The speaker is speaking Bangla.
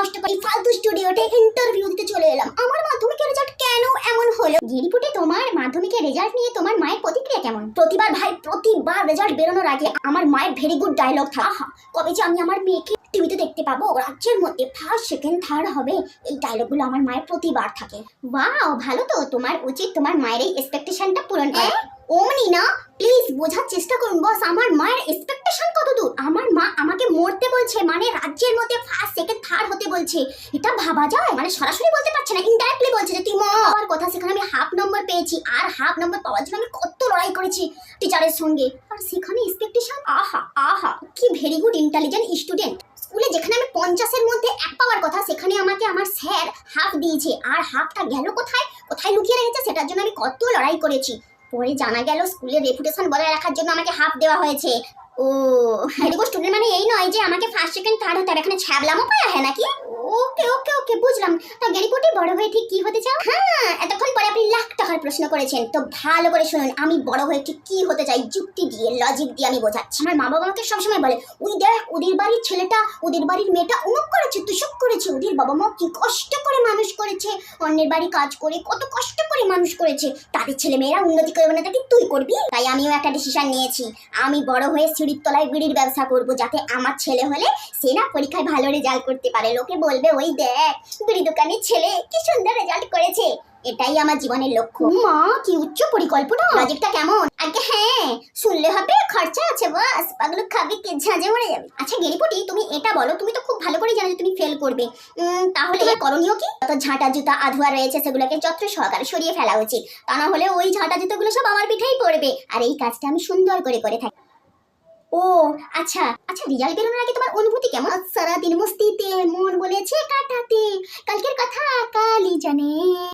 নষ্ট করে ফালতু স্টুডিওতে ইন্টারভিউ দিতে চলে এলাম। আমার মাধ্যমিকের রেজাল্ট কেন এমন হলো? গিরিপুটে, তোমার মাধ্যমিকের রেজাল্ট নিয়ে তোমার মায়ের প্রতিক্রিয়া কেমন? প্রতিবার রেজাল্ট বেরোনোর আগে আমার মায়ের ভেরি গুড ডায়লগ থাকে, কবে যে আমি আমার মেয়েকে টিভিতে দেখতে পাবো, রাজ্যের মধ্যে ফার্স্ট সেকেন্ড থার্ড হবে। এই ডায়লগগুলো আমার মায়ের প্রতিবার থাকে। ওয়াও, ভালো তো। তোমার উচিত তোমার মায়ের এই এক্সপেকটেশনটা পূরণ করা। ওমনি না, প্লিজ বোঝার চেষ্টা করুন বস, আমার মায়ের এক্সপেকটেশন কত দূর। আমার মা আমাকে মরতে বলছে, মানে রাজ্যের মধ্যে ফার্স্ট সেকেন্ড থার্ড হতে বলছে। এটা ভাবা যায়? মানে সরাসরি বলতে পারছে না, ইনডাইরেক্টলি বলছে যে তুই মর। কথা সেখানে আমি হাফ নম্বর পেয়েছি, আর হাফ নম্বর পাওয়ার জন্য আমি কত লড়াই করেছি টিচারের সঙ্গে, আর সেখানে এক্সপেকটেশন। আহা আহা, কি ভেরি গুড ইন্টেলিজেন্ট স্টুডেন্ট। স্কুলে যেখানে আমি 50-এর মধ্যে 1 পাওয়ার কথা, সেখানে আমাকে আমার স্যার হাফ দিয়েছে, আর হাফটা গেল কোথায় কোথায় লুকিয়ে রেখেছে সেটার জন্য আমি কত লড়াই করেছি। পরে জানা গেল স্কুলের রেপুটেশন বজায় রাখার জন্য আমাকে হাফ দেওয়া হয়েছে। ও ভেরি গুড স্টুডেন্ট মানে এই নয় যে আমাকে ফার্স্ট সেকেন্ড থার্ড হতে হবে, এখানে ছ্যাবলামো পায়া হয় নাকি? ওকে ওকে ওকে, বুঝলাম। তা গেরিপুটি, বড় হয়ে ঠিক কি হতে চাও? হ্যাঁ, এতক্ষণ পরে আপনি লাখ টাকার প্রশ্ন করেছেন, তো ভালো করে শুনুন। আমি বড় হয়ে ঠিক কি হতে চাই যুক্তি দিয়ে, লজিক দিয়ে আমি বোঝাচ্ছি। আমার মা বাবা আমাকে সবসময় বলে, ওই দেখ ওদের বাড়ির ছেলেটা, ওদের বাড়ির মেয়েটা অমুক করেছে, তুসুক করেছে। ওদের বাবা মা কি কষ্ট করে মানুষ করেছে, অন্যের বাড়ি কাজ করে কত কষ্ট করে মানুষ করেছে, তাদের ছেলে মেয়েরা উন্নতি করবে না, তাকে তুই করবি? তাই আমিও একটা ডিসিশন নিয়েছি, আমি বড় হয়ে সিঁড়ির তলায় বিড়ির ব্যবসা করব, যাতে আমার ছেলে হলে সে না পরীক্ষায় ভালো রেজাল্ট করতে পারে, লোকে বলবে ওই দেখ বিড়ি দোকানের ছেলে কি সুন্দর রেজাল্ট করেছে। এটাই আমার জীবনের লক্ষ্য। মা, কি উচ্চ পরিকল্পনা! লজিকটা কেমন? আগে হ্যাঁ, শুনলে হবে, খরচা আছে বাস, পাগলু খাবে কে, ঝাঁঝে মরে যাবে। আচ্ছা গেরিপুটি, তুমি এটা বলো, তুমি তো খুব ভালো করে জানো যে তুমি ফেল করবে, তাহলে তোমার করণীয় কি? যত ঝাঁটা জুতা আধুয়া রয়েছে সেগুলোকে যত্র সহকারে সরিয়ে ফেলা উচিত, তা না হলে ওই ঝাঁটা জুতোগুলো সব আমার পিঠেই পড়বে, আর এই কাজটা আমি সুন্দর করে করে থাকি। ও আচ্ছা আচ্ছা, রেজাল্ট বেরোনোর আগে তোমার অনুভূতি কেমন? সারাদিন মস্তিতে মন বলেছে কাটাতে, কালকের কথা কালই জানে।